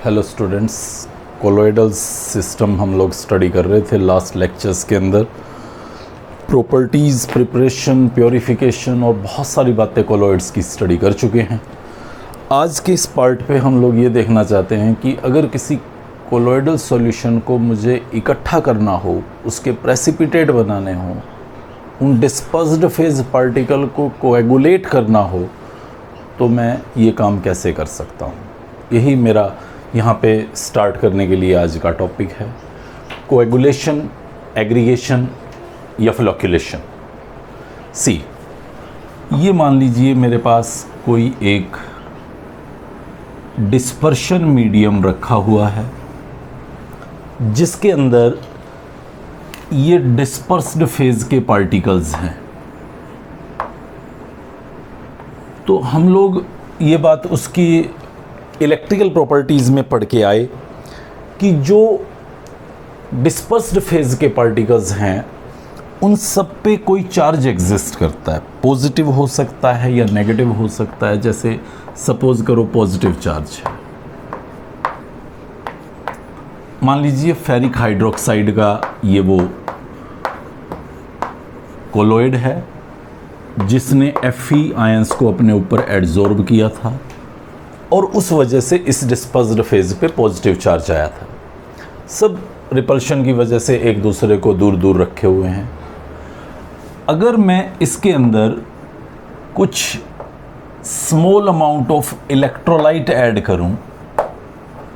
Hello students, colloidal system हम लोग study कर रहे थे लास्ट लेक्चर्स के अंदर। प्रॉपर्टीज़, प्रिपरेशन, प्योरीफिकेशन और बहुत सारी बातें कोलोइड्स की स्टडी कर चुके हैं। आज के इस पार्ट पे हम लोग ये देखना चाहते हैं कि अगर किसी कोलोइडल सॉल्यूशन को मुझे इकट्ठा करना हो, उसके प्रेसिपिटेट बनाने हो, उन डिस्पर्स्ड फेज पार्टिकल को कोएगुलेट करना हो, तो मैं ये काम कैसे कर सकता हूँ। यही मेरा यहाँ पे स्टार्ट करने के लिए आज का टॉपिक है, कोएगुलेशन, एग्रीगेशन या फ्लोक्यूलेशन। सी, ये मान लीजिए मेरे पास कोई एक डिस्पर्शन मीडियम रखा हुआ है जिसके अंदर ये डिस्पर्स्ड फेज के पार्टिकल्स हैं। तो हम लोग ये बात उसकी इलेक्ट्रिकल प्रॉपर्टीज़ में पढ़ के आए कि जो डिस्पर्स्ड फेज के पार्टिकल्स हैं उन सब पे कोई चार्ज एग्जिस्ट करता है। पॉजिटिव हो सकता है या नेगेटिव हो सकता है। जैसे सपोज करो पॉजिटिव चार्ज है, मान लीजिए फेरिक हाइड्रोक्साइड का ये वो कोलोइड है जिसने Fe आयंस को अपने ऊपर एडजॉर्ब किया था और उस वजह से इस डिस्पर्स्ड फेज पे पॉजिटिव चार्ज आया था। सब रिपल्शन की वजह से एक दूसरे को दूर दूर रखे हुए हैं। अगर मैं इसके अंदर कुछ small amount of electrolyte add करूं,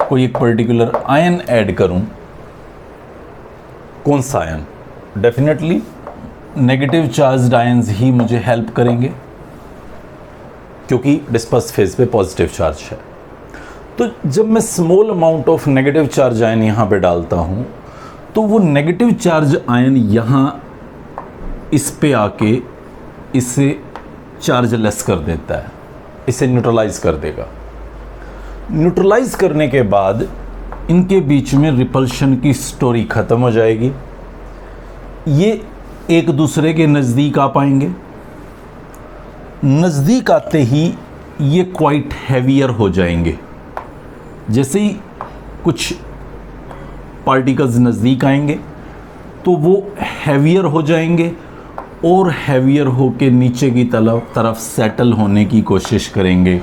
कोई एक पर्टिकुलर आयन ऐड करूं, कौन सा ion? Definitely negative charged ions ही मुझे हेल्प करेंगे क्योंकि डिस्पर्स फेज पे पॉजिटिव चार्ज है। तो जब मैं small amount of negative charge ion यहाँ पे डालता हूँ तो वो नेगेटिव चार्ज आयन यहाँ इस पे आके इसे चार्ज लेस कर देता है, इसे न्यूट्रलाइज कर देगा। न्यूट्रलाइज करने के बाद इनके बीच में रिपल्शन की स्टोरी ख़त्म हो जाएगी। ये एक दूसरे के नज़दीक आ पाएंगे। नज़दीक आते ही ये क्वाइट हैवियर हो जाएंगे। जैसे ही कुछ पार्टिकल्स नज़दीक आएंगे तो वो हैवियर हो जाएंगे और हैवियर होके नीचे की तरफ सेटल होने की कोशिश करेंगे।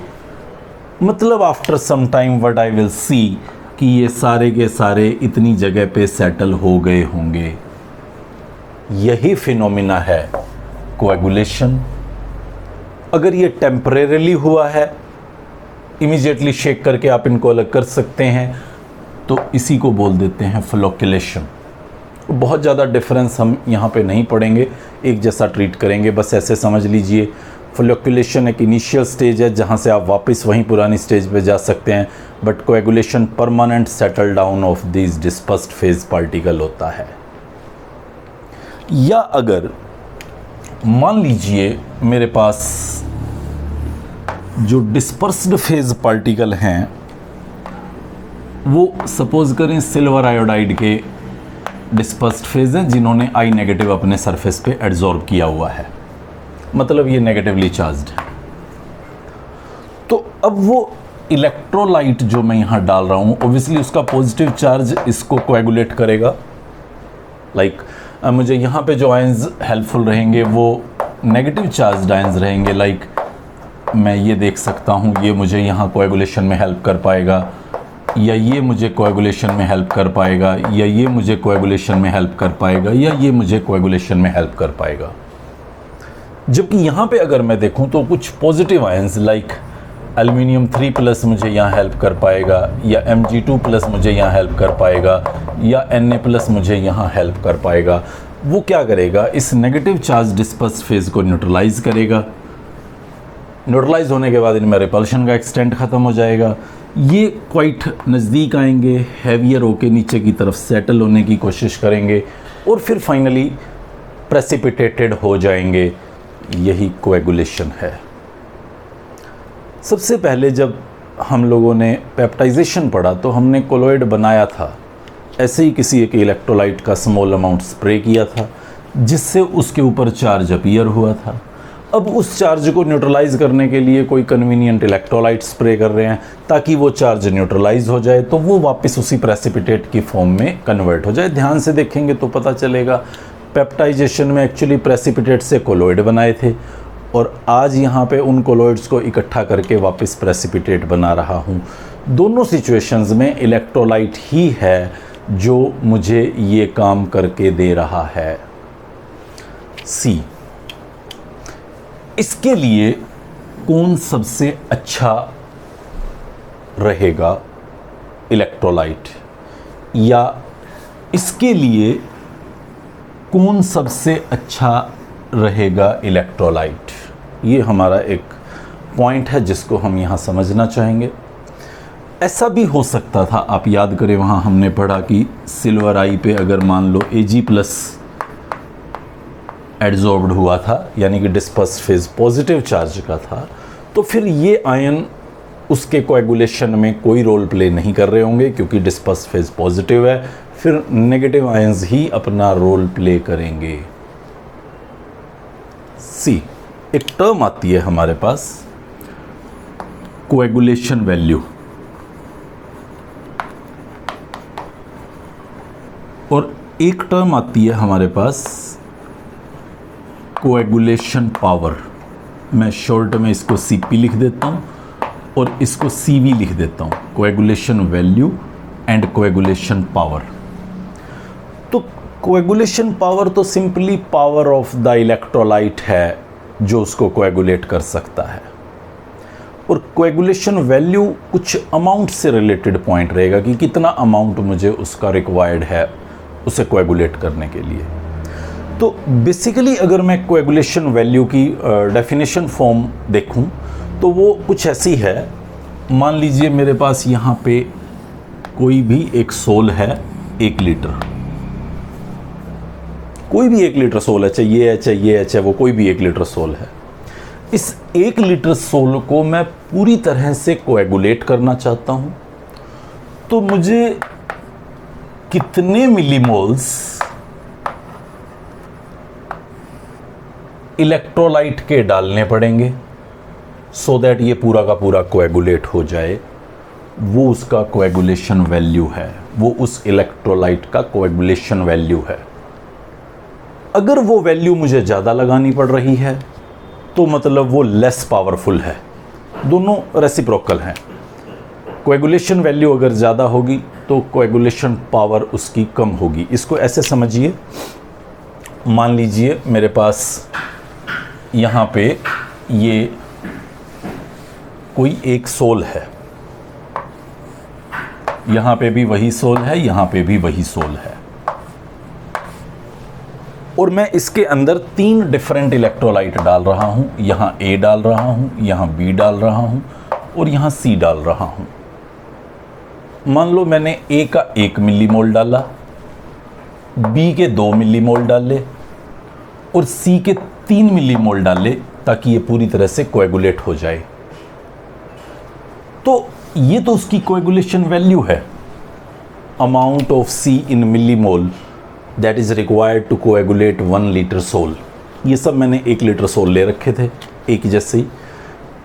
मतलब after some time what I will see कि ये सारे के सारे इतनी जगह पे सेटल हो गए होंगे। यही फिनोमिना है कोएगुलेशन। अगर ये टेम्परेरीली हुआ है, इमीडिएटली शेक करके आप इनको अलग कर सकते हैं, तो इसी को बोल देते हैं फ्लोक्यूलेशन। बहुत ज़्यादा डिफरेंस हम यहाँ पे नहीं पढ़ेंगे, एक जैसा ट्रीट करेंगे। बस ऐसे समझ लीजिए फ्लोक्यूलेशन एक इनिशियल स्टेज है जहाँ से आप वापस वहीं पुरानी स्टेज पे जा सकते हैं, but coagulation permanent settle down of this dispersed phase particle होता है। या अगर मान लीजिए मेरे पास जो डिस्पर्स्ड फेज पार्टिकल हैं वो सपोज करें सिल्वर आयोडाइड के डिस्पर्स्ड फेज हैं जिन्होंने आई नेगेटिव अपने सरफेस पे एडजॉर्ब किया हुआ है, मतलब ये नेगेटिवली चार्ज्ड है। तो अब वो इलेक्ट्रोलाइट जो मैं यहाँ डाल रहा हूँ, ऑब्वियसली उसका पॉजिटिव चार्ज इसको कोएगुलेट करेगा। लाइक मुझे यहाँ पे जो आयंस हेल्पफुल रहेंगे वो नेगेटिव चार्ज्ड आयंस रहेंगे। लाइक मैं ये देख सकता हूँ ये मुझे यहाँ कोएगुलेशन में हेल्प कर पाएगा, या ये मुझे कोएगुलेशन में हेल्प कर पाएगा, या ये मुझे कोएगुलेशन में हेल्प कर पाएगा, या ये मुझे कोएगुलेशन में हेल्प कर पाएगा। जबकि यहाँ पे अगर मैं देखूँ तो कुछ पॉजिटिव आयंस लाइक एल्युमिनियम 3+ मुझे यहाँ हेल्प कर पाएगा, या Mg2+ मुझे यहाँ हेल्प कर पाएगा, या Na+ मुझे यहाँ हेल्प कर पाएगा। वो क्या करेगा, इस नेगेटिव चार्ज डिस्पर्स फेज को न्यूट्रलाइज करेगा। न्यूट्रलाइज होने के बाद इनमें रिपल्शन का एक्सटेंट ख़त्म हो जाएगा। ये क्वाइट नज़दीक आएंगे, हैवियर होके नीचे की तरफ सेटल होने की कोशिश करेंगे और फिर फाइनली प्रेसिपिटेटेड हो जाएंगे। यही कोएगुलेशन है। सबसे पहले जब हम लोगों ने पेप्टाइजेशन पढ़ा तो हमने कोलोइड बनाया था, ऐसे ही किसी एक इलेक्ट्रोलाइट का स्मॉल अमाउंट स्प्रे किया था जिससे उसके ऊपर चार्ज अपीयर हुआ था। अब उस चार्ज को न्यूट्रलाइज करने के लिए कोई कन्वीनियंट इलेक्ट्रोलाइट स्प्रे कर रहे हैं ताकि वो चार्ज न्यूट्रलाइज हो जाए, तो वो वापस उसी प्रेसिपिटेट की फॉर्म में कन्वर्ट हो जाए। ध्यान से देखेंगे तो पता चलेगा पेप्टाइजेशन में एक्चुअली प्रेसिपिटेट से कोलोइड बनाए थे और आज यहाँ पे उन कोलोइड्स को इकट्ठा करके वापस प्रेसिपिटेट बना रहा हूँ। दोनों सिचुएशंस में इलेक्ट्रोलाइट ही है जो मुझे ये काम करके दे रहा है। सी, इसके लिए कौन सबसे अच्छा रहेगा इलेक्ट्रोलाइट, या इसके लिए कौन सबसे अच्छा रहेगा इलेक्ट्रोलाइट, ये हमारा एक पॉइंट है जिसको हम यहाँ समझना चाहेंगे। ऐसा भी हो सकता था, आप याद करें वहाँ हमने पढ़ा कि सिल्वर आई पे अगर मान लो Ag+ एडजॉर्ब्ड हुआ था, यानी कि डिस्पर्स फेज पॉजिटिव चार्ज का था, तो फिर ये आयन उसके कोएगुलेशन में कोई रोल प्ले नहीं कर रहे होंगे क्योंकि डिस्पर्स फेज पॉजिटिव है। फिर नेगेटिव आयंस ही अपना रोल प्ले करेंगे। सी, एक टर्म आती है हमारे पास कोएगुलेशन वैल्यू, और एक टर्म आती है हमारे पास कोएगुलेशन पावर। मैं शॉर्ट में इसको Cp लिख देता हूँ और इसको Cv लिख देता हूँ, coagulation value and coagulation power. तो कोएगुलेशन पावर तो simply power of the electrolyte है जो उसको कोएगुलेट कर सकता है, और कोएगुलेशन वैल्यू कुछ अमाउंट से रिलेटेड पॉइंट रहेगा कि कितना अमाउंट मुझे उसका रिक्वायर्ड है उसे कोएगुलेट करने के लिए। तो बेसिकली अगर मैं कोएगुलेशन वैल्यू की डेफिनेशन फॉर्म देखूं तो वो कुछ ऐसी है। मान लीजिए मेरे पास यहाँ पे कोई भी एक सोल है 1 लीटर, कोई भी 1 लीटर सोल है, चाहिए है, वो कोई भी 1 लीटर सोल है। इस 1 लीटर सोल को मैं पूरी तरह से कोएगुलेट करना चाहता हूँ, तो मुझे कितने मिलीमोल्स इलेक्ट्रोलाइट के डालने पड़ेंगे सो दैट ये पूरा का पूरा कोएगुलेट हो जाए। वो उसका कोएगुलेशन वैल्यू है, वो उस इलेक्ट्रोलाइट का कोएगुलेशन वैल्यू है। अगर वो वैल्यू मुझे ज़्यादा लगानी पड़ रही है तो मतलब वो लेस पावरफुल है। दोनों रेसिप्रोकल हैं। कोएगुलेशन वैल्यू अगर ज़्यादा होगी तो कोएगुलेशन पावर उसकी कम होगी। इसको ऐसे समझिए, मान लीजिए मेरे पास यहाँ पे ये कोई एक सोल है, यहाँ पे भी वही सोल है, यहाँ पे भी वही सोल है, और मैं इसके अंदर 3 डिफरेंट इलेक्ट्रोलाइट डाल रहा हूँ। यहाँ A डाल रहा हूँ, यहाँ B डाल रहा हूँ और यहाँ C डाल रहा हूँ। मान लो मैंने A का 1 मिलीमोल डाला, B के 2 मिलीमोल डाले और C के 3 मिलीमोल डाले ताकि ये पूरी तरह से कोएगुलेट हो जाए। तो ये तो उसकी कोएगुलेशन वैल्यू है, amount of C in millimole that is required to coagulate 1 litre sol. ये सब मैंने 1 लीटर सोल ले रखे थे एक जैसे ही।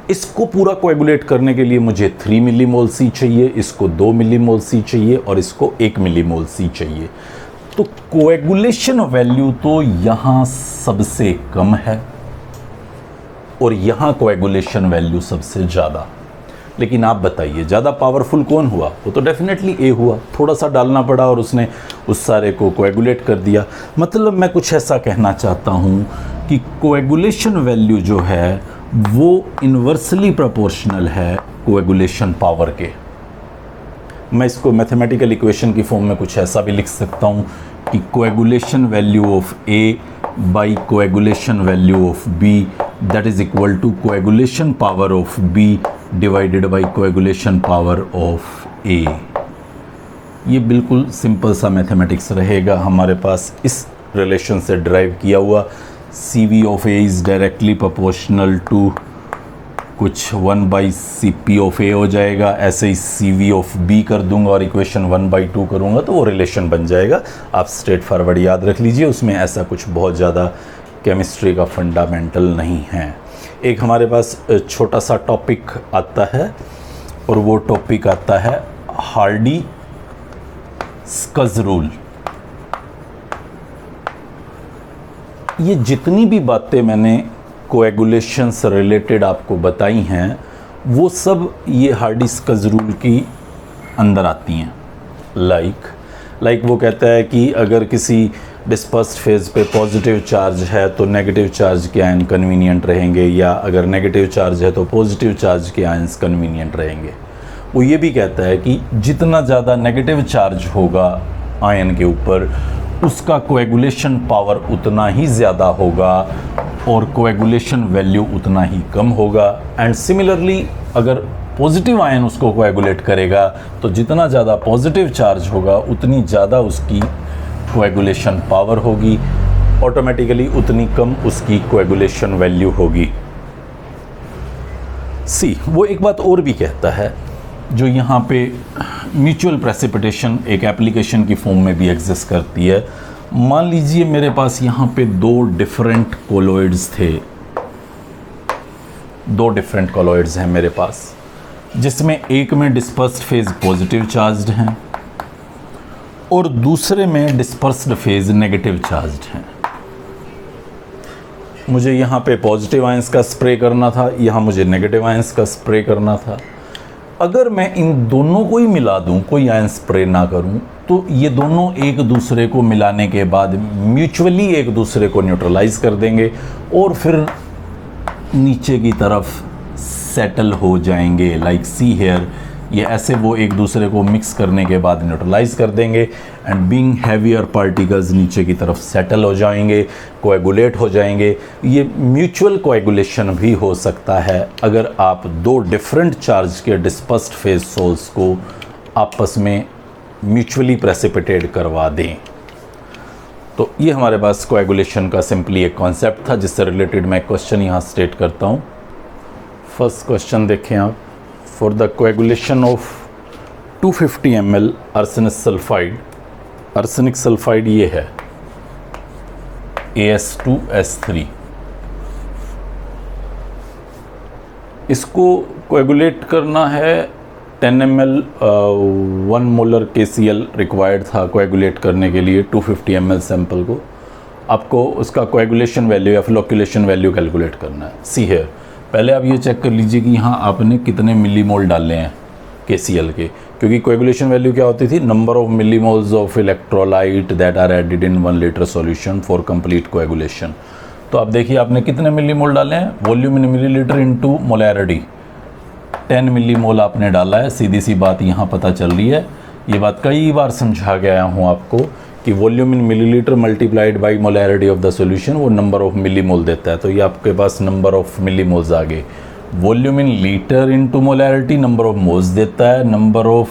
इसको पूरा कोएगुलेट करने के लिए मुझे 3 मिलीमोल C चाहिए, इसको 2 मिलीमोल C चाहिए और इसको 1 मिलीमोल C चाहिए। तो कोएगुलेशन वैल्यू तो यहाँ सबसे कम है और यहाँ कोएगुलेशन वैल्यू सबसे ज़्यादा। लेकिन आप बताइए ज़्यादा पावरफुल कौन हुआ? वो तो डेफिनेटली A हुआ। थोड़ा सा डालना पड़ा और उसने उस सारे को कोएगुलेट कर दिया। मतलब मैं कुछ ऐसा कहना चाहता हूँ कि कोएगुलेशन वैल्यू जो है वो इन्वर्सली प्रोपोर्शनल है कोएगुलेशन पावर के। मैं इसको मैथमेटिकल इक्वेशन की फॉर्म में कुछ ऐसा भी लिख सकता हूँ कि coagulation value of A by coagulation value of B that is equal to coagulation power of B divided by coagulation power of A। ये बिल्कुल सिंपल सा मैथमेटिक्स रहेगा हमारे पास, इस रिलेशन से ड्राइव किया हुआ। CV of A is directly proportional to कुछ 1/Cp ऑफ A हो जाएगा। ऐसे ही CV ऑफ B कर दूंगा और इक्वेशन 1/2 करूंगा तो वो रिलेशन बन जाएगा। आप स्ट्रेट फॉरवर्ड याद रख लीजिए, उसमें ऐसा कुछ बहुत ज़्यादा केमिस्ट्री का फंडामेंटल नहीं है। एक हमारे पास छोटा सा टॉपिक आता है और वो टॉपिक आता है हार्डी-स्कज रूल। ये जितनी भी बातें मैंने कोएगुलेशन से रिलेटेड आपको बताई हैं वो सब ये हार्डी-स्कज रूल की अंदर आती हैं। लाइक वो कहता है कि अगर किसी डिस्पर्स्ड फेज पे पॉजिटिव चार्ज है तो नेगेटिव चार्ज के आयन कन्वीनियंट रहेंगे, या अगर नेगेटिव चार्ज है तो पॉजिटिव चार्ज के आयन्स कन्वीनियंट रहेंगे। वो ये भी कहता है कि जितना ज़्यादा नेगेटिव चार्ज होगा आयन के ऊपर उसका कोएगुलेशन पावर उतना ही ज़्यादा होगा और कोएगुलेशन वैल्यू उतना ही कम होगा। एंड सिमिलरली अगर पॉजिटिव आयन उसको कोएगुलेट करेगा तो जितना ज़्यादा पॉजिटिव चार्ज होगा उतनी ज़्यादा उसकी कोएगुलेशन पावर होगी, ऑटोमेटिकली उतनी कम उसकी कोएगुलेशन वैल्यू होगी। सी वो एक बात और भी कहता है जो यहाँ पे म्यूचुअल प्रेसिपिटेशन एक एप्लीकेशन की फॉर्म में भी एग्जिस्ट करती है। मान लीजिए मेरे पास यहाँ पे दो डिफरेंट कोलॉइड्स थे, दो डिफरेंट कोलॉइड्स हैं मेरे पास, जिसमें एक में डिस्पर्स्ड फेज पॉजिटिव चार्ज्ड हैं और दूसरे में डिस्पर्स्ड फेज नेगेटिव चार्ज्ड हैं। मुझे यहाँ पे पॉजिटिव आयंस का स्प्रे करना था, यहाँ मुझे नेगेटिव आयंस का स्प्रे करना था। अगर मैं इन दोनों को ही मिला दूँ, कोई आयन स्प्रे ना करूँ, तो ये दोनों एक दूसरे को मिलाने के बाद म्यूचुअली एक दूसरे को न्यूट्रलाइज कर देंगे और फिर नीचे की तरफ सेटल हो जाएंगे। लाइक सी हेयर, ये ऐसे वो एक दूसरे को मिक्स करने के बाद न्यूट्रलाइज कर देंगे एंड बीइंग हैवियर पार्टिकल्स नीचे की तरफ सेटल हो जाएंगे, कोएगुलेट हो जाएंगे। ये म्यूचुअल कोएगुलेशन भी हो सकता है अगर आप दो डिफरेंट चार्ज के डिस्पर्स्ड फेज सोल्स को आपस में म्यूचुअली प्रेसिपिटेट करवा दें। तो ये हमारे पास कोएगुलेशन का सिंपली एक कॉन्सेप्ट था जिससे रिलेटेड मैं क्वेश्चन यहाँ स्टेट करता हूँ। फर्स्ट क्वेश्चन देखें आप। For the coagulation of 250 ml arsenic sulphide, arsenic sulphide ये है AS2S3, इसको कोएगुलेट करना है 10 ml 1 मोलर KCl रिक्वायर्ड था कोएगुलेट करने के लिए 250 ml सैंपल को। आपको उसका कोएगुलेशन वैल्यू या फ्लोक्यूलेशन वैल्यू कैलकुलेट करना है। सी हेयर, पहले आप ये चेक कर लीजिए कि यहाँ आपने कितने मिलीमोल डाले हैं KCl के, क्योंकि कोएगुलेशन वैल्यू क्या होती थी, number of millimoles of electrolyte that are added in 1 litre solution for complete coagulation. तो आप देखिए आपने कितने मिलीमोल डाले हैं, volume in millilitre into molarity 10 millimole आपने डाला है। सीधी सी बात यहाँ पता चल रही है, ये बात कई बार समझा गया हूँ आपको कि volume in millilitre multiplied by molarity of the solution वो नंबर ऑफ मिलीमोल देता है। तो ये आपके पास नंबर ऑफ मिलीमोल्स आ गए। Volume in litre into molarity number of moles देता है, नंबर ऑफ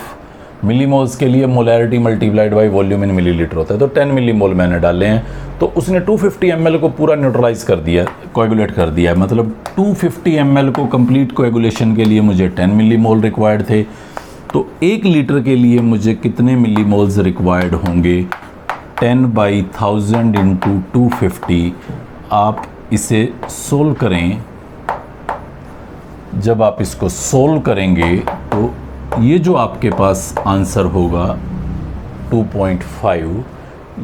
मिलीमोल्स के लिए molarity multiplied by volume in millilitre होता है। तो 10 मिलीमोल मैंने डाले हैं, तो उसने 250 ml को पूरा न्यूट्रलाइज कर दिया, कोएगुलेट कर दिया है। मतलब 250 ml को कंप्लीट कोएगुलेशन के लिए मुझे 10 मिलीमोल रिक्वायर्ड थे। तो 1 लीटर के लिए मुझे कितने मिलीमोल्स रिक्वायर्ड होंगे, 10/1000 इंटू 250। आप इसे सोल्व करें, जब आप इसको सोल्व करेंगे तो ये जो आपके पास आंसर होगा 2.5,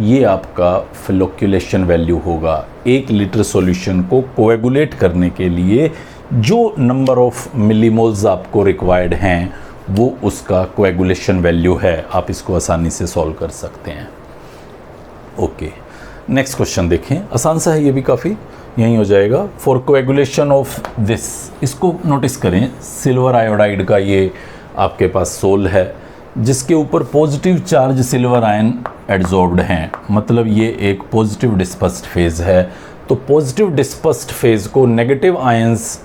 ये आपका फ्लोक्यूलेशन वैल्यू होगा। 1 लीटर सॉल्यूशन को कोएगुलेट करने के लिए जो नंबर ऑफ मिलीमोल्स आपको रिक्वायर्ड हैं वो उसका कोएगुलेशन वैल्यू है। आप इसको आसानी से सॉल्व कर सकते हैं। ओके, नेक्स्ट क्वेश्चन देखें, आसान सा है ये भी काफ़ी, यहीं हो जाएगा। फॉर कोएगुलेशन ऑफ दिस, इसको नोटिस करें, सिल्वर आयोडाइड का ये आपके पास सोल है जिसके ऊपर पॉजिटिव चार्ज सिल्वर आयन एडजॉर्ब्ड हैं, मतलब ये एक पॉजिटिव डिस्पर्स्ड फेज है। तो पॉजिटिव डिस्पर्स्ड फेज को नेगेटिव आयंस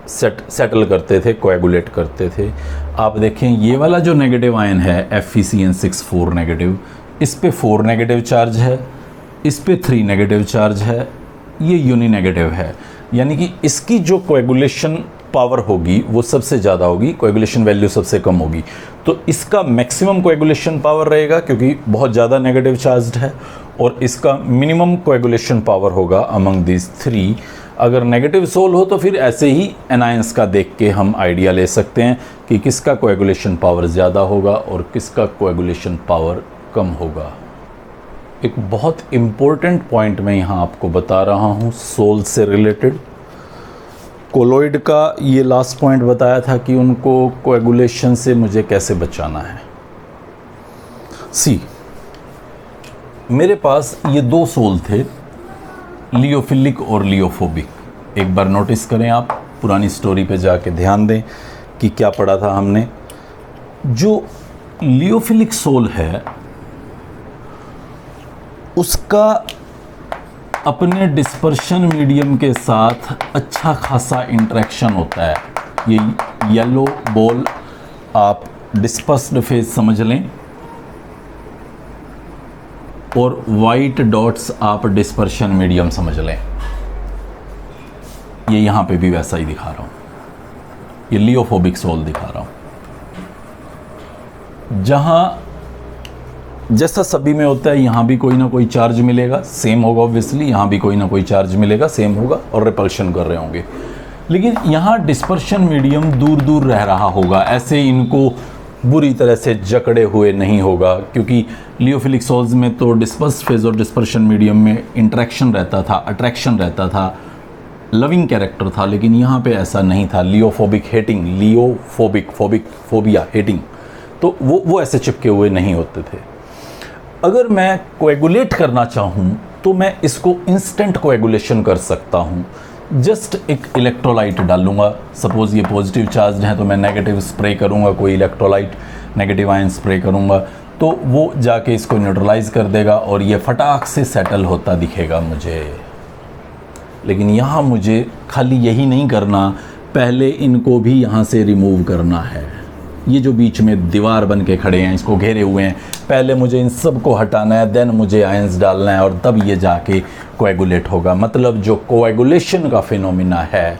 सेटल करते थे, कोएगुलेट करते थे। आप देखें ये वाला जो नेगेटिव आयन है FeCN6 4 नेगेटिव, इस पे 4 नेगेटिव चार्ज है, इस पे 3 नेगेटिव चार्ज है, ये यूनी नेगेटिव है, यानी कि इसकी जो कोएगुलेशन पावर होगी वो सबसे ज़्यादा होगी, कोएगुलेशन वैल्यू सबसे कम होगी। तो इसका मैक्सिमम कोएगुलेशन पावर रहेगा क्योंकि बहुत ज़्यादा नेगेटिव चार्ज्ड है, और इसका मिनिमम कोएगुलेशन पावर होगा अमंग दिस थ्री। अगर नेगेटिव सोल हो तो फिर ऐसे ही एनायंस का देख के हम आइडिया ले सकते हैं कि किसका कोएगुलेशन पावर ज़्यादा होगा और किसका कोएगुलेशन पावर कम होगा। एक बहुत इम्पोर्टेंट पॉइंट मैं यहाँ आपको बता रहा हूँ सोल से रिलेटेड। कोलोइड का ये लास्ट पॉइंट बताया था कि उनको कोएगुलेशन से मुझे कैसे बचाना है। सी, मेरे पास ये दो सोल थे, लियोफिलिक और लियोफोबिक। एक बार नोटिस करें आप, पुरानी स्टोरी पे जाके ध्यान दें कि क्या पढ़ा था हमने। जो लियोफिलिक सोल है उसका अपने डिस्पर्शन मीडियम के साथ अच्छा खासा इंटरेक्शन होता है। ये येलो बॉल आप डिस्पर्स्ड फेज समझ लें और वाइट डॉट्स आप डिस्पर्शन मीडियम समझ लें। ये यहाँ पे भी वैसा ही दिखा रहा हूँ, ये लियोफोबिक सोल दिखा रहा हूँ। जहाँ जैसा सभी में होता है यहाँ भी कोई ना कोई चार्ज मिलेगा, सेम होगा ऑब्वियसली, यहाँ भी कोई ना कोई चार्ज मिलेगा, सेम होगा और रिपल्शन कर रहे होंगे। लेकिन यहाँ डिस्पर्शन मीडियम दूर दूर रह रहा होगा, ऐसे इनको बुरी तरह से जकड़े हुए नहीं होगा, क्योंकि लियोफिलिक सोल्स में तो डिस्पर्स फेज और डिस्पर्शन मीडियम में इंटरेक्शन रहता था, अट्रैक्शन रहता था, लविंग कैरेक्टर था। लेकिन यहाँ पे ऐसा नहीं था। लियोफोबिक हेटिंग, लियोफोबिक फोबिया हेटिंग, तो वो ऐसे चिपके हुए नहीं होते थे। अगर मैं कोएगुलेट करना चाहूँ तो मैं इसको इंस्टेंट कोएगुलेशन कर सकता हूँ। जस्ट एक इलेक्ट्रोलाइट डालूंगा, सपोज़ ये पॉजिटिव चार्ज है तो मैं नेगेटिव स्प्रे करूँगा, कोई इलेक्ट्रोलाइट नेगेटिव आयन स्प्रे करूँगा तो वो जाके इसको न्यूट्रलाइज कर देगा और ये फटाक से सेटल होता दिखेगा मुझे। लेकिन यहाँ मुझे खाली यही नहीं करना, पहले इनको भी यहाँ से रिमूव करना है। ये जो बीच में दीवार बन के खड़े हैं, इसको घेरे हुए हैं, पहले मुझे इन सब को हटाना है, देन मुझे आयंस डालना है और तब ये जाके कोएगुलेट होगा। मतलब जो कोएगुलेशन का फिनोमिना है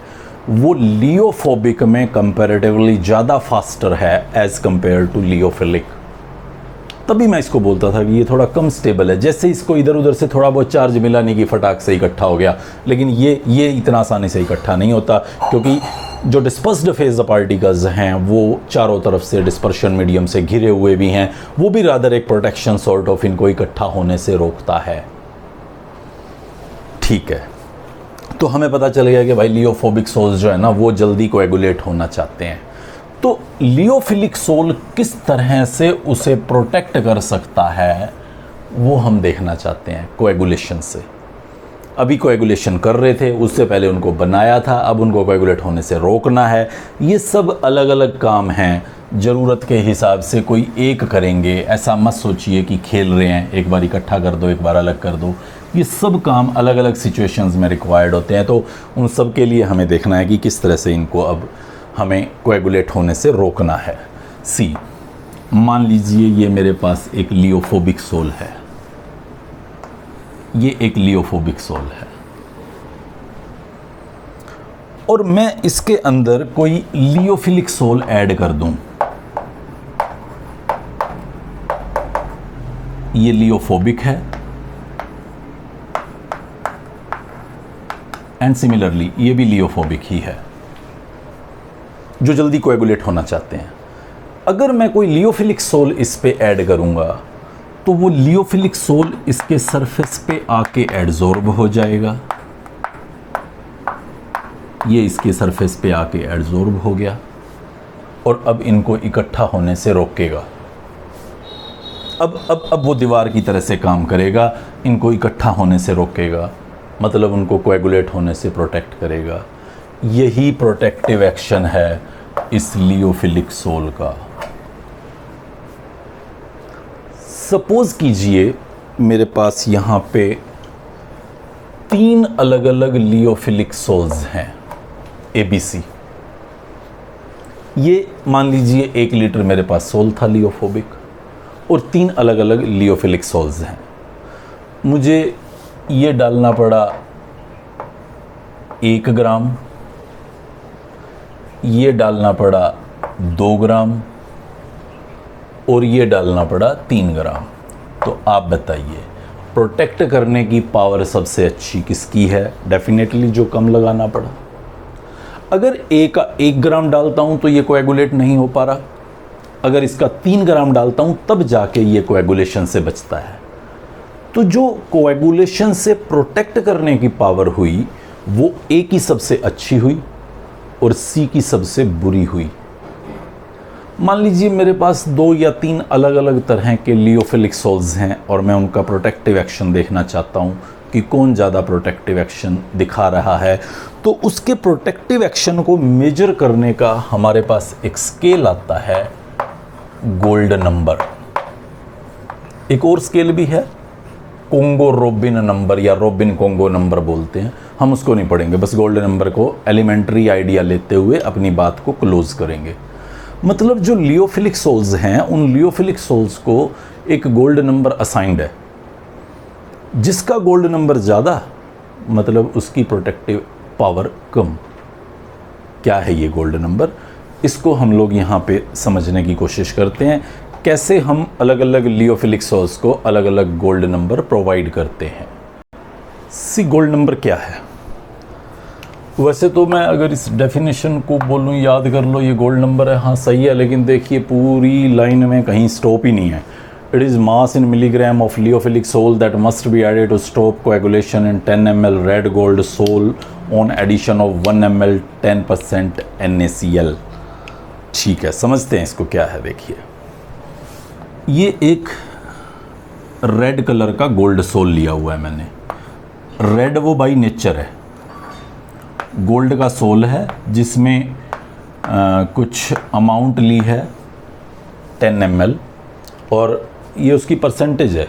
वो लियोफोबिक में कंपैरेटिवली ज़्यादा फास्टर है एज़ कंपेयर टू लियोफिलिक। तभी मैं इसको बोलता था कि ये थोड़ा कम स्टेबल है। जैसे इसको इधर उधर से थोड़ा बहुत चार्ज मिला नहीं कि फटाक से इकट्ठा हो गया, लेकिन ये इतना आसानी से इकट्ठा नहीं होता, क्योंकि जो डिस्पर्स्ड फेज पार्टिकल्स हैं वो चारों तरफ से डिस्पर्शन मीडियम से घिरे हुए भी हैं, वो भी रादर एक प्रोटेक्शन सॉर्ट ऑफ इनको इकट्ठा होने से रोकता है। ठीक है, तो हमें पता चल गया कि भाई लियोफोबिक सोल्स जो है ना वो जल्दी कोएगुलेट होना चाहते हैं। तो लियोफिलिक सोल किस तरह से उसे प्रोटेक्ट कर सकता है वो हम देखना चाहते हैं कोएगुलेशन से। अभी कोएगुलेशन कर रहे थे, उससे पहले उनको बनाया था, अब उनको कोएगुलेट होने से रोकना है। ये सब अलग अलग काम हैं, ज़रूरत के हिसाब से कोई एक करेंगे। ऐसा मत सोचिए कि खेल रहे हैं, एक बार इकट्ठा कर दो एक बार अलग कर दो। ये सब काम अलग अलग सिचुएशंस में रिक्वायर्ड होते हैं, तो उन सब के लिए हमें देखना है कि किस तरह से इनको अब हमें कोएगुलेट होने से रोकना है। सी, मान लीजिए ये मेरे पास एक लियोफोबिक सोल है, ये एक लियोफोबिक सोल है और मैं इसके अंदर कोई लियोफिलिक सोल ऐड कर दूं। ये लियोफोबिक है एंड सिमिलरली ये भी लियोफोबिक ही है, जो जल्दी कोएगुलेट होना चाहते हैं। अगर मैं कोई लियोफिलिक सोल इस पे ऐड करूंगा तो वो लियोफिलिक सोल इसके सरफेस पे आके एडजॉर्ब हो जाएगा। ये इसके सरफेस पे आके एडजॉर्ब हो गया और अब इनको इकट्ठा होने से रोकेगा। अब वो दीवार की तरह से काम करेगा, इनको इकट्ठा होने से रोकेगा, मतलब उनको कोएगुलेट होने से प्रोटेक्ट करेगा। यही प्रोटेक्टिव एक्शन है इस लियोफिलिक सोल का। सपोज कीजिए मेरे पास यहाँ पे 3 अलग अलग लियोफिलिक सोल्स हैं ABC। ये मान लीजिए 1 लीटर मेरे पास सोल था लियोफोबिक और 3 अलग अलग लियोफिलिक सोल्स हैं। मुझे ये डालना पड़ा 1 ग्राम, ये डालना पड़ा 2 ग्राम और ये डालना पड़ा 3 ग्राम। तो आप बताइए प्रोटेक्ट करने की पावर सबसे अच्छी किसकी है? डेफिनेटली जो कम लगाना पड़ा। अगर ए का 1 ग्राम डालता हूं तो ये कोएगुलेट नहीं हो पा रहा, अगर इसका 3 ग्राम डालता हूं तब जाके ये कोएगुलेशन से बचता है। तो जो कोएगुलेशन से प्रोटेक्ट करने की पावर हुई वो ए की सबसे अच्छी हुई और सी की सबसे बुरी हुई। मान लीजिए मेरे पास 2 या 3 अलग अलग तरह के लियोफिलिक सोल्स हैं और मैं उनका प्रोटेक्टिव एक्शन देखना चाहता हूं कि कौन ज़्यादा प्रोटेक्टिव एक्शन दिखा रहा है। तो उसके प्रोटेक्टिव एक्शन को मेजर करने का हमारे पास एक स्केल आता है, गोल्ड नंबर। एक और स्केल भी है, कोंगो रोबिन नंबर या रोबिन कोंगो नंबर बोलते हैं, हम उसको नहीं पढ़ेंगे, बस गोल्ड नंबर को एलिमेंट्री आइडिया लेते हुए अपनी बात को क्लोज करेंगे। मतलब जो लियोफिलिक सोल्स हैं उन लियोफिलिक सोल्स को एक गोल्ड नंबर असाइंड है, जिसका गोल्ड नंबर ज़्यादा मतलब उसकी प्रोटेक्टिव पावर कम। क्या है ये गोल्ड नंबर? इसको हम लोग यहाँ पे समझने की कोशिश करते हैं, कैसे हम अलग अलग लियोफिलिक सोल्स को अलग अलग गोल्ड नंबर प्रोवाइड करते हैं। सी गोल्ड नंबर क्या है? वैसे तो मैं अगर इस डेफिनेशन को बोलूं याद कर लो ये गोल्ड नंबर है, हाँ सही है, लेकिन देखिए पूरी लाइन में कहीं स्टॉप ही नहीं है। It is mass in milligram of lyophilic sol that must be added to stop coagulation in 10 ml red gold sol on addition of 1 ml 10% NaCl। ठीक है, समझते हैं इसको क्या है। देखिए ये एक रेड कलर का गोल्ड सोल लिया हुआ है मैंने। रेड वो बाई नेचर है, गोल्ड का सोल है जिसमें कुछ अमाउंट ली है 10 ml और ये उसकी परसेंटेज है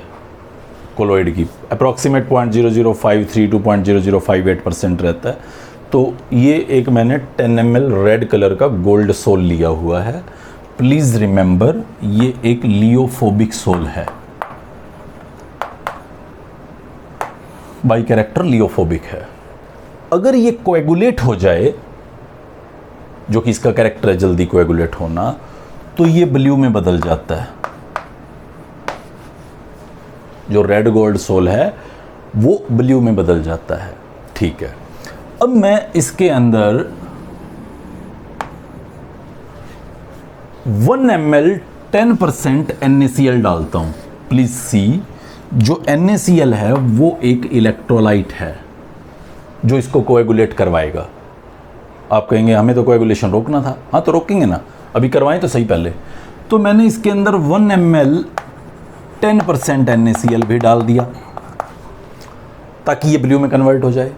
कोलोइड की, अप्रॉक्सीमेट 0.0053 to 0.0058% रहता है। तो ये एक मैंने 10 ml रेड कलर का गोल्ड सोल लिया हुआ है। प्लीज़ रिमेंबर ये एक लियोफोबिक सोल है, बाई कैरेक्टर लियोफोबिक है। अगर ये कोएगुलेट हो जाए, जो कि इसका कैरेक्टर है जल्दी कोएगुलेट होना, तो ये ब्लू में बदल जाता है। जो रेड गोल्ड सोल है वो ब्लू में बदल जाता है। ठीक है, अब मैं इसके अंदर 1 ml 10% NaCl डालता हूं। प्लीज सी, जो NaCl है वो एक इलेक्ट्रोलाइट है जो इसको कोएगुलेट करवाएगा। आप कहेंगे हमें तो कोएगुलेशन रोकना था, हाँ तो रोकेंगे ना, अभी करवाएं तो सही पहले। तो मैंने इसके अंदर 1 ml 10% NaCl भी डाल दिया ताकि ये ब्लू में कन्वर्ट हो जाए।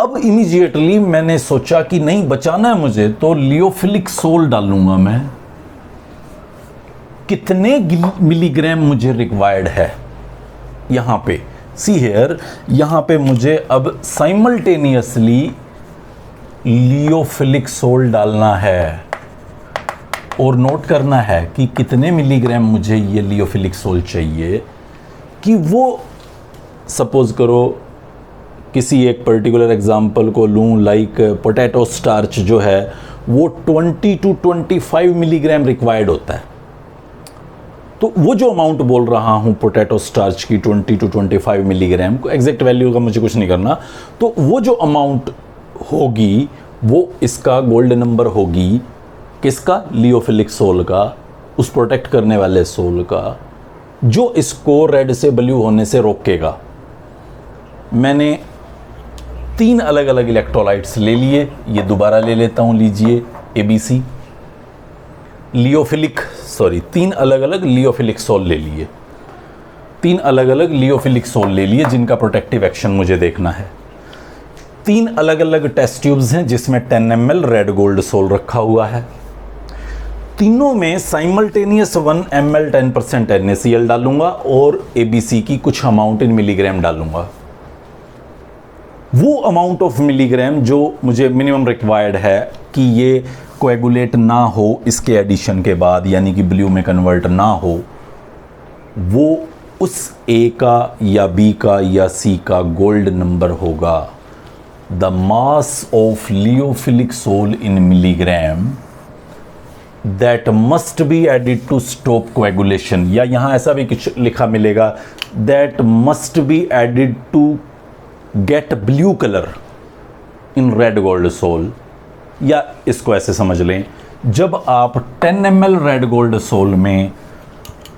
अब इमीडिएटली मैंने सोचा कि नहीं बचाना है मुझे, तो लियोफिलिक सोल डालूंगा मैं। कितने मिलीग्राम मुझे रिक्वायर्ड है यहां पे? सी हेयर, यहां पे मुझे अब साइमल्टेनियसली लियोफिलिक सोल डालना है और नोट करना है कि कितने मिलीग्राम मुझे ये लियोफिलिक सोल चाहिए। कि वो सपोज करो किसी एक पर्टिकुलर एग्जांपल को लूं, लाइक पोटैटो स्टार्च जो है वो 20 to 25 मिलीग्राम रिक्वायर्ड होता है। तो वो जो अमाउंट बोल रहा हूँ पोटैटो स्टार्च की 20 to 25 मिलीग्राम को, एग्जैक्ट वैल्यू का मुझे कुछ नहीं करना, तो वो जो अमाउंट होगी वो इसका गोल्ड नंबर होगी। किसका? लियोफिलिक सोल का, उस प्रोटेक्ट करने वाले सोल का, जो इसको रेड से ब्लू होने से रोकेगा। मैंने 3 अलग अलग इलेक्ट्रोलाइट्स ले लिए, ये दोबारा ले लेता हूँ, लीजिए ABC लियोफिलिक, सॉरी 3 अलग अलग लियोफिलिक सोल ले लिए, 3 अलग अलग लियोफिलिक सोल ले लिए जिनका प्रोटेक्टिव एक्शन मुझे देखना है। 3 अलग अलग टेस्ट ट्यूब्स हैं जिसमें 10 ml रेड गोल्ड सोल रखा हुआ है। तीनों में साइमल्टेनियस 1 ml 10% NaCl डालूंगा और ABC की कुछ अमाउंट इन मिलीग्राम डालूंगा। वो अमाउंट ऑफ मिलीग्राम जो मुझे मिनिमम रिक्वायर्ड है कि ये कोएगुलेट ना हो इसके एडिशन के बाद, यानी कि ब्लू में कन्वर्ट ना हो, वो उस A का या B का या C का गोल्ड नंबर होगा। The mass of lyophilic sol in milligram that must be added to stop coagulation, या यहाँ ऐसा भी कुछ लिखा मिलेगा that must be added to get blue colour in red gold sol, या इसको ऐसे समझ लें, जब आप 10 ml रेड गोल्ड सोल में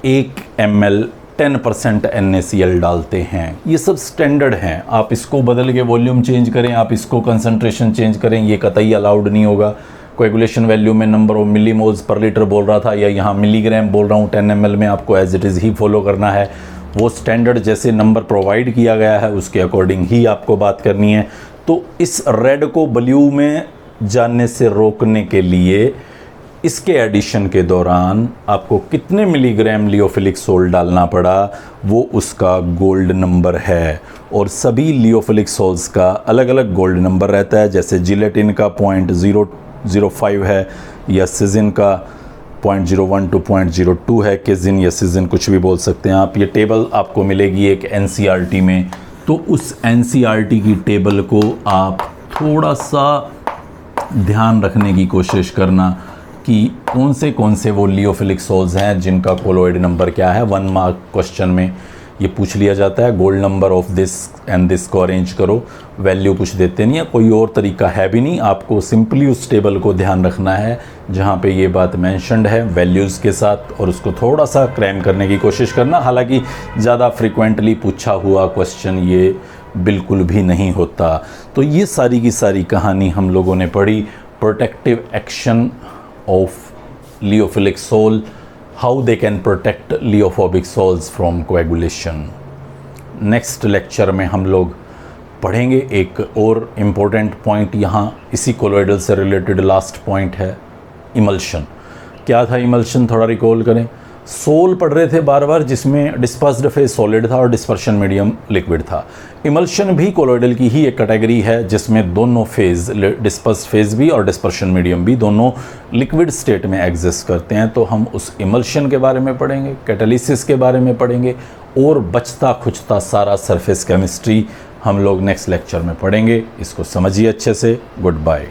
1 ml 10% NaCl डालते हैं, ये सब स्टैंडर्ड हैं। आप इसको बदल के वॉल्यूम चेंज करें, आप इसको कंसंट्रेशन चेंज करें, ये कतई अलाउड नहीं होगा। कोएगुलेशन वैल्यू में नंबर ऑफ मिलीमोल्स पर लीटर बोल रहा था, या यहाँ मिलीग्राम बोल रहा हूँ 10 ml में, आपको एज इट इज़ ही फॉलो करना है। वो स्टैंडर्ड जैसे नंबर प्रोवाइड किया गया है उसके अकॉर्डिंग ही आपको बात करनी है। तो इस रेड को ब्लू में जाने से रोकने के लिए इसके एडिशन के दौरान आपको कितने मिलीग्राम लियोफिलिक सोल डालना पड़ा, वो उसका गोल्ड नंबर है। और सभी लियोफिलिक सोल्स का अलग अलग गोल्ड नंबर रहता है, जैसे जिलेटिन का 0.005 है, या सिजिन का 0.01 to 0.02 है, केजिन या सिजिन कुछ भी बोल सकते हैं आप। ये टेबल आपको मिलेगी एक NCERT में, तो उस NCERT की टेबल को आप थोड़ा सा ध्यान रखने की कोशिश करना कि कौन से वो लियोफिलिक सोल्स हैं जिनका कोलोइड नंबर क्या है। 1 मार्क क्वेश्चन में ये पूछ लिया जाता है, gold number of this and this को अरेंज करो। वैल्यू कुछ देते नहीं है, कोई और तरीका है भी नहीं, आपको सिंपली उस टेबल को ध्यान रखना है जहाँ पे ये बात मेंशन्ड है वैल्यूज़ के साथ, और उसको थोड़ा सा क्रैम करने की कोशिश करना। हालांकि ज़्यादा फ्रिक्वेंटली पूछा हुआ क्वेश्चन ये बिल्कुल भी नहीं होता। तो ये सारी की सारी कहानी हम लोगों ने पढ़ी, protective action of lyophilic sol, how they can protect lyophobic sols from coagulation. Next lecture में हम लोग पढ़ेंगे एक और इम्पोर्टेंट पॉइंट, यहाँ इसी कोलोइडल से रिलेटेड लास्ट पॉइंट है, इमल्शन। क्या था इमल्शन, थोड़ा रिकॉल करें। सोल पढ़ रहे थे बार बार जिसमें डिस्पर्स्ड फेज सॉलिड था और डिस्पर्शन मीडियम लिक्विड था। इमल्शन भी कोलोइडल की ही एक कैटेगरी है जिसमें दोनों फेज, डिस्पर्स्ड फेज भी और डिस्पर्शन मीडियम भी, दोनों लिक्विड स्टेट में एग्जिस्ट करते हैं। तो हम उस इमल्शन के बारे में पढ़ेंगे, कैटालिसिस के बारे में पढ़ेंगे, और बचता खुचता सारा सरफेस केमिस्ट्री हम लोग नेक्स्ट लेक्चर में पढ़ेंगे। इसको समझिए अच्छे से। Good bye.